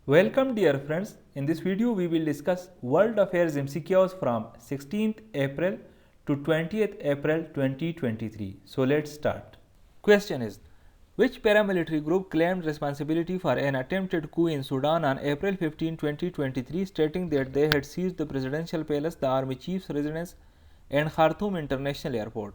Welcome dear friends, in this video we will discuss World Affairs MCQs from 16th April to 20th April 2023. So let's start. Question is, which paramilitary group claimed responsibility for an attempted coup in Sudan on April 15, 2023, stating that they had seized the presidential palace, the army chief's residence and Khartoum International Airport?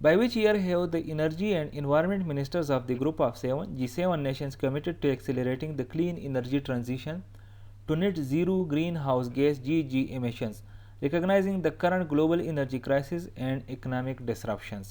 by which year have the energy and environment ministers of the group of G7 nations committed to accelerating the clean energy transition to net zero greenhouse gas GG emissions, recognizing the current global energy crisis and economic disruptions?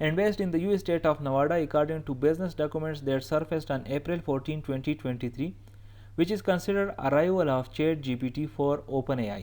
and based in the US state of Nevada, according to business documents that surfaced on April 14, 2023, which is considered a rival of ChatGPT for OpenAI?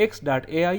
X.AI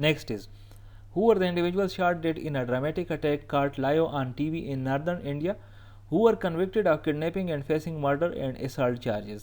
Next is, who were the individuals shot dead in a dramatic attack caught live on TV in northern India, who were convicted of kidnapping and facing murder and assault charges?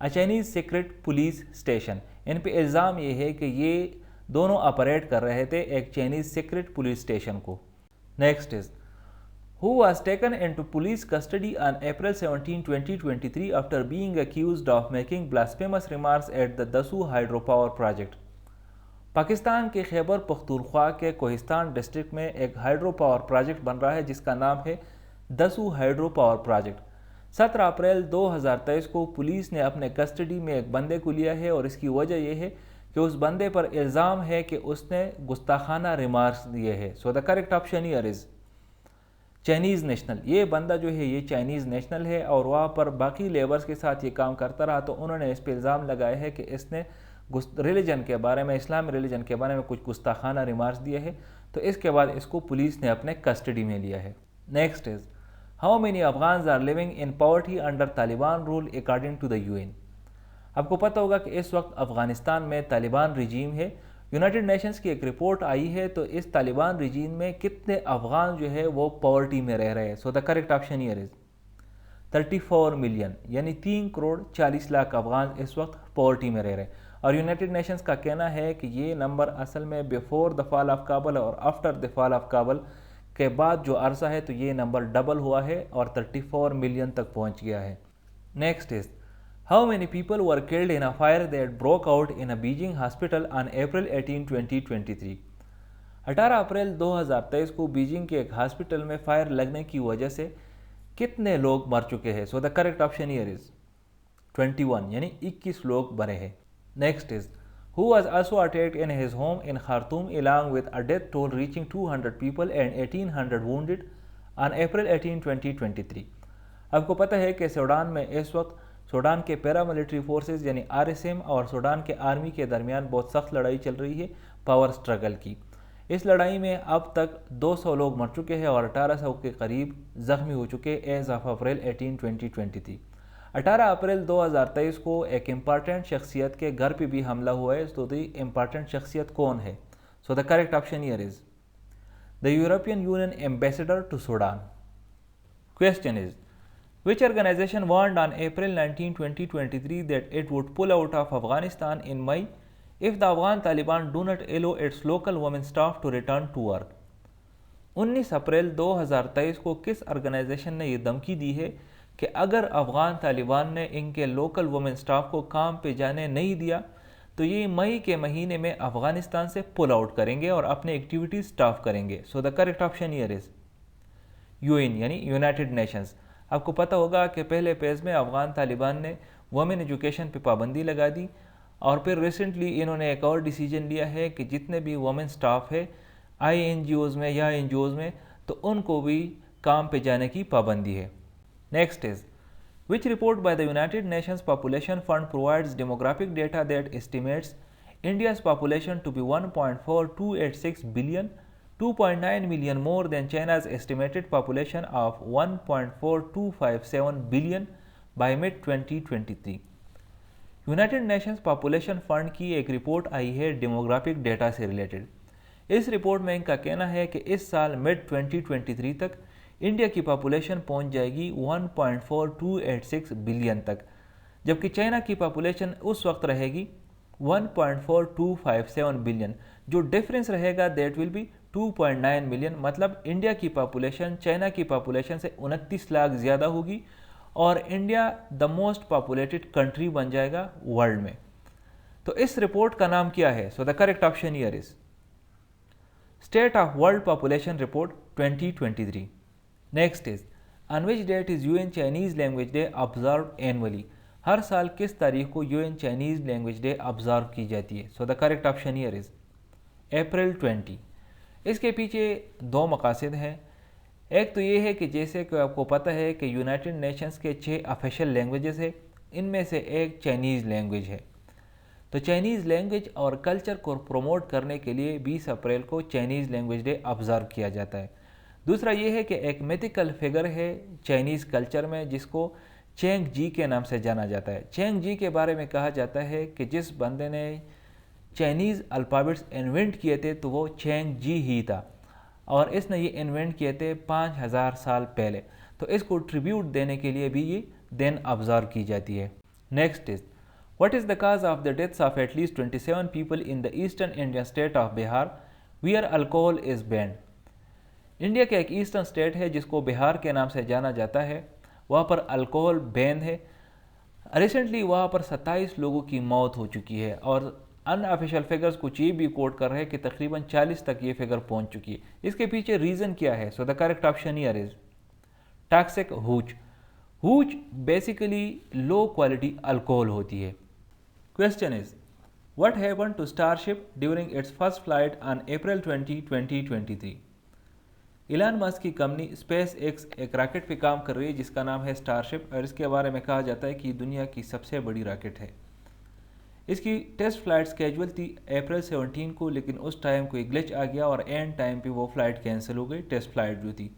a Chinese secret police station. ان پہ الزام یہ ہے کہ یہ دونوں operate کر رہے تھے ایک چائنیز سیکرٹ پولیس اسٹیشن کو. Next is who was taken into police custody on April 17, 2023 after being accused of making blasphemous remarks at the Dasu hydropower project. Pakistan کے خیبر پختونخوا کے کوہستان ڈسٹرکٹ میں ایک ہائیڈرو پاور پروجیکٹ بن رہا ہے جس کا نام ہے دسو ہائیڈرو پاور پروجیکٹ. 17 اپریل 2023 کو پولیس نے اپنے کسٹڈی میں ایک بندے کو لیا ہے اور اس کی وجہ یہ ہے کہ اس بندے پر الزام ہے کہ اس نے گستاخانہ ریمارکس دیے ہیں. So the correct option here is Chinese national. یہ بندہ جو ہے یہ چائنیز نیشنل ہے اور وہاں پر باقی لیبرز کے ساتھ یہ کام کرتا رہا, تو انہوں نے اس پہ الزام لگایا ہے کہ اس نے ریلیجن کے بارے میں, اسلامی ریلیجن کے بارے میں کچھ گستاخانہ ریمارکس دیے ہیں, تو اس کے بعد اس کو پولیس نے اپنے کسٹڈی میں لیا ہے. Next is how many Afghans are living in poverty under Taliban rule according to the UN. آپ کو پتہ ہوگا کہ اس وقت افغانستان میں طالبان رجیم ہے. یونائٹڈ نیشنز کی ایک رپورٹ آئی ہے, تو اس طالبان رجیم میں کتنے افغان جو ہے وہ پاورٹی میں رہ رہے ہیں. So the correct option here is 34 million, یعنی 3 کروڑ 40 لاکھ افغان اس وقت پاورٹی میں رہ رہے ہیں. اور یونائٹڈ نیشنز کا کہنا ہے کہ یہ نمبر اصل میں before the fall of Kabul اور after the fall of Kabul کے بعد جو عرصہ ہے تو یہ نمبر ڈبل ہوا ہے اور 34 ملین تک پہنچ گیا ہے. Next is how many people were killed in a fire that broke out in a Beijing hospital on April 18, 2023. 18 April 2023 کو بیجنگ کے ایک ہاسپٹل میں فائر لگنے کی وجہ سے کتنے لوگ مر چکے ہیں. So the correct option here is 21, یعنی 21 لوگ مرے ہیں. Next is who was also attacked in his home in Khartoum along with a death toll reaching 200 people and 1800 wounded on April 18, 2023. آپ کو پتہ ہے کہ سوڈان میں اس وقت سوڈان کے پیراملٹری فورسز یعنی RSM اور سوڈان کے آرمی کے درمیان بہت سخت لڑائی چل رہی ہے پاور سٹرگل کی. اس لڑائی میں اب تک 200 لوگ مر چکے ہیں اور 1800 کے قریب زخمی ہو چکے ایز آف اپریل 18, 2023. 18 اپریل 2023 کو ایک امپارٹنٹ شخصیت کے گھر پہ بھی حملہ ہوا ہے. تو دی امپارٹنٹ شخصیت کون ہے؟ So the correct option here is the European Union ambassador to Sudan. Question is which organization warned on April 19, 2023 that it would pull out of Afghanistan in May if the Afghan Taliban do not allow its local women staff to return to work. 19 April 2023 کو کس organization نے یہ دھمکی دی ہے کہ اگر افغان طالبان نے ان کے لوکل وومن سٹاف کو کام پہ جانے نہیں دیا تو یہ مئی کے مہینے میں افغانستان سے پل آؤٹ کریں گے اور اپنے ایکٹیویٹیز سٹاف کریں گے. So the correct option here is UN, یعنی یونائٹڈ نیشنز. آپ کو پتہ ہوگا کہ پہلے پیز میں افغان طالبان نے وومن ایجوکیشن پہ پابندی لگا دی اور پھر ریسنٹلی انہوں نے ایک اور ڈیسیجن لیا ہے کہ جتنے بھی وومن سٹاف ہے INGOز میں یا NGOز میں تو ان کو بھی کام پہ جانے کی پابندی ہے. Next is which report by the United Nations Population Fund provides demographic data that estimates India's population to be 1.4286 billion, 2.9 million more than China's estimated population of 1.4257 billion by mid-2023. United nations population fund کی ایک report آئی ہے demographic data سے related. اس report میں ان کا کہنا ہے کہ اس سال مڈ 2023 تک انڈیا کی پاپولیشن پہنچ جائے گی 1.4286 بلین تک, جبکہ چائنا کی پاپولیشن اس وقت رہے گی 1.4257 بلین. جو ڈیفرنس رہے گا دیٹ ول بی 2.9 ملین. مطلب انڈیا کی پاپولیشن چائنا کی پاپولیشن سے 29 لاکھ زیادہ ہوگی اور India the most populated country بن جائے گا ورلڈ میں. تو اس رپورٹ کا نام کیا ہے؟ So the correct option here is State of World Population Report 2023. Next is on which date is UN Chinese Language Day observed annually. ہر سال کس تاریخ کو UN Chinese Language Day observe کی جاتی ہے؟ So the correct option here is April 20. اس کے پیچھے 2 مقاصد ہیں. ایک تو یہ ہے کہ جیسے کہ آپ کو پتہ ہے کہ یونائٹڈ نیشنز کے 6 آفیشیل لینگویجز ہیں, ان میں سے ایک چائنیز لینگویج ہے. تو چائنیز لینگویج اور کلچر کو پروموٹ کرنے کے لیے 20 اپریل کو چائنیز لینگویج ڈے آبزرو کیا جاتا ہے. دوسرا یہ ہے کہ ایک میتھیکل فگر ہے چائنیز کلچر میں جس کو چینگ جی کے نام سے جانا جاتا ہے. چینگ جی کے بارے میں کہا جاتا ہے کہ جس بندے نے چائنیز الفابیٹس انوینٹ کیے تھے تو وہ چینگ جی ہی تھا, اور اس نے یہ انوینٹ کیے تھے 5000 سال پہلے. تو اس کو ٹریبیوٹ دینے کے لیے بھی یہ دن آبزرو کی جاتی ہے. Next is What is the cause of the deaths of at least 27 people in the eastern Indian state of Bihar, where alcohol is banned? India کا ایک ایسٹرن اسٹیٹ ہے جس کو بہار کے نام سے جانا جاتا ہے، وہاں پر الکوہل بین ہے۔ ریسنٹلی وہاں پر 27 لوگوں کی موت ہو چکی ہے، اور ان آفیشیل فگرز کچھ یہ بھی کوٹ کر رہے ہیں کہ تقریباً 40 تک یہ فگر پہنچ چکی ہے۔ اس کے پیچھے ریزن کیا ہے؟ So the correct option here is toxic hooch. Hooch basically low quality alcohol ہوتی ہے۔ Question is, what happened to Starship during its first flight on April 20, 2023? ایلان مسک کی کمپنی اسپیس ایکس ایک راکٹ پہ کام کر رہی ہے جس کا نام ہے اسٹارشپ، اور اس کے بارے میں کہا جاتا ہے کہ یہ دنیا کی سب سے بڑی راکٹ ہے۔ اس کی ٹیسٹ فلائٹ اسکیجول تھی اپریل 17 کو، لیکن اس ٹائم کوئی گلچ آ گیا اور اینڈ ٹائم پہ وہ فلائٹ کینسل ہو گئی، ٹیسٹ فلائٹ جو تھی۔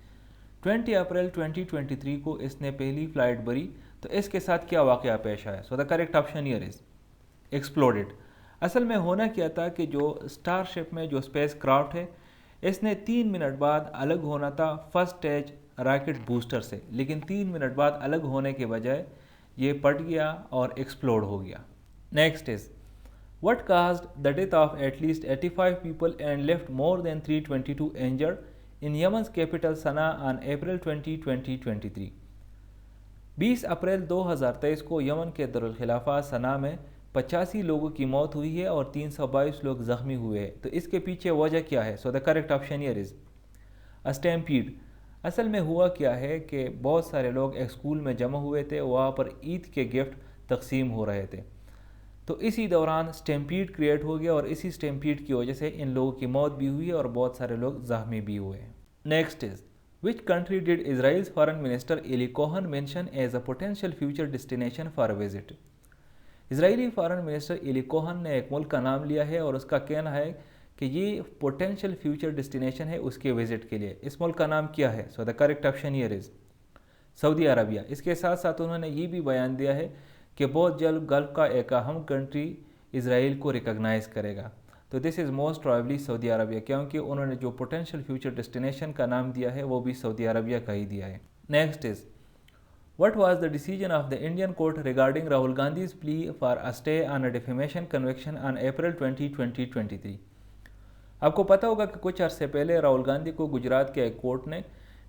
20 اپریل 2023 کو اس نے پہلی فلائٹ بھری، تو اس کے ساتھ کیا واقعہ پیش آیا؟ So the correct option here is exploded. اصل میں ہونا کیا تھا کہ جو اسٹار شپ میں جو اسپیس کرافٹ ہے، اس نے 3 منٹ بعد الگ ہونا تھا فرسٹ اسٹیج راکٹ بوسٹر سے، لیکن 3 منٹ بعد الگ ہونے کے بجائے یہ پٹ گیا اور ایکسپلوڈ ہو گیا۔ Next is what caused the death of at least 85 people and left more than 322 injured in Yemen's capital Sanaa on April 20, 2023؟ 20 April 2023 کو یمن کے دارالخلافہ سنا میں 85 لوگوں کی موت ہوئی ہے اور 322 لوگ زخمی ہوئے ہیں۔ تو اس کے پیچھے وجہ کیا ہے؟ So the correct option here is stampede. اصل میں ہوا کیا ہے کہ بہت سارے لوگ ایک اسکول میں جمع ہوئے تھے، وہاں پر عید کے گفٹ تقسیم ہو رہے تھے، تو اسی دوران اسٹیمپیڈ کریٹ ہو گیا، اور اسی اسٹیمپیڈ کی وجہ سے ان لوگوں کی موت بھی ہوئی اور بہت سارے لوگ زخمی بھی ہوئے۔ Next is which country did Israel's foreign minister Eli Cohen mention as a potential future destination for visit? Israeli foreign minister Eli Cohen نے ایک ملک کا نام لیا ہے اور اس کا کہنا ہے کہ یہ پوٹینشیل فیوچر ڈیسٹینیشن ہے اس کے وزٹ کے لیے۔ اس ملک کا نام کیا ہے؟ So the correct option here is Saudi Arabia. اس کے ساتھ ساتھ انہوں نے یہ بھی بیان دیا ہے کہ بہت جلد گلف کا ایک اہم کنٹری اسرائیل کو ریکگنائز کرے گا، تو دس از موسٹ پرابلی سعودی عربیہ، کیونکہ انہوں نے جو پوٹینشیل فیوچر ڈیسٹینیشن کا نام دیا ہے وہ بھی سعودی عربیہ کا ہی دیا ہے۔ Next is What was the decision of the Indian court regarding Rahul Gandhi's plea for a stay on a defamation conviction on April 20, 2023؟ آپ کو پتہ ہوگا کہ کچھ عرصے پہلے راہل گاندھی کو گجرات کے ایک کورٹ نے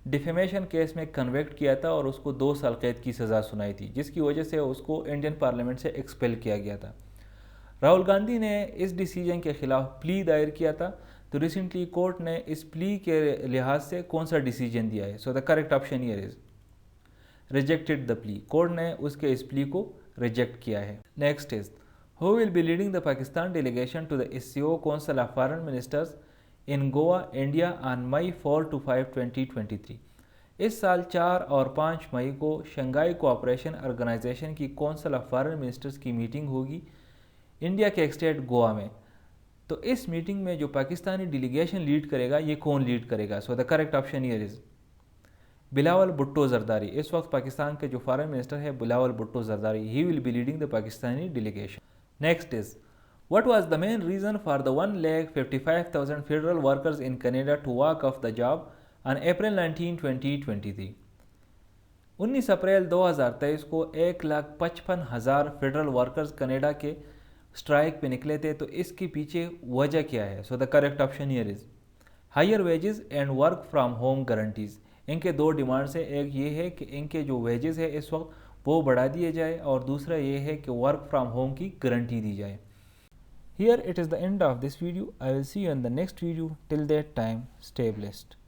ڈیفیمیشن کیس میں کنویکٹ کیا تھا اور اس کو 2 سال قید کی سزا سنائی تھی، جس کی وجہ سے اس کو انڈین پارلیمنٹ سے ایکسپیل کیا گیا تھا۔ راہل گاندھی نے اس ڈیسیجن کے خلاف پلی دائر کیا تھا، تو ریسنٹلی کورٹ نے اس پلی کے لحاظ سے کون سا ڈیسیجن دیا ہے؟ So the correct option here is rejected the plea. Court نے اس کے اس پلی کو ریجیکٹ کیا ہے۔ Next is who will be leading the Pakistan delegation to the SCO Council of Foreign Ministers in Goa India on May 4 to 5, 2023؟ اس سال 4 اور 5 مئی کو شنگھائی کوآپریشن آرگنائزیشن کی کونسل آف فارن منسٹرز کی میٹنگ ہوگی انڈیا کے ایک اسٹیٹ گوا میں۔ تو اس میٹنگ میں جو پاکستانی ڈیلیگیشن لیڈ کرے گا، یہ کون لیڈ کرے گا؟ So the correct option here is Bilawal Bhutto Zardari. اس وقت پاکستان کے جو فارن منسٹر ہے Bilawal Bhutto Zardari, he will be leading the Pakistani delegation. Next is what was the main reason for the 1,55,000 federal workers in Canada to walk off the job on April 19, 2023؟ 19 April 2023 کو 1,55,000 federal workers Canada کے strike پہ نکلے تھے، تو اس کے پیچھے وجہ کیا ہے؟ So the correct option here is higher wages and work from home guarantees. ان کے 2 ڈیمانڈس ہیں، ایک یہ ہے کہ ان کے جو ویجز ہے اس وقت وہ بڑھا دیے جائے، اور دوسرا یہ ہے کہ ورک فرام ہوم کی گارنٹی دی جائے۔ Here it is the end of this video. I will see you in the next video. Till that time, stay blessed.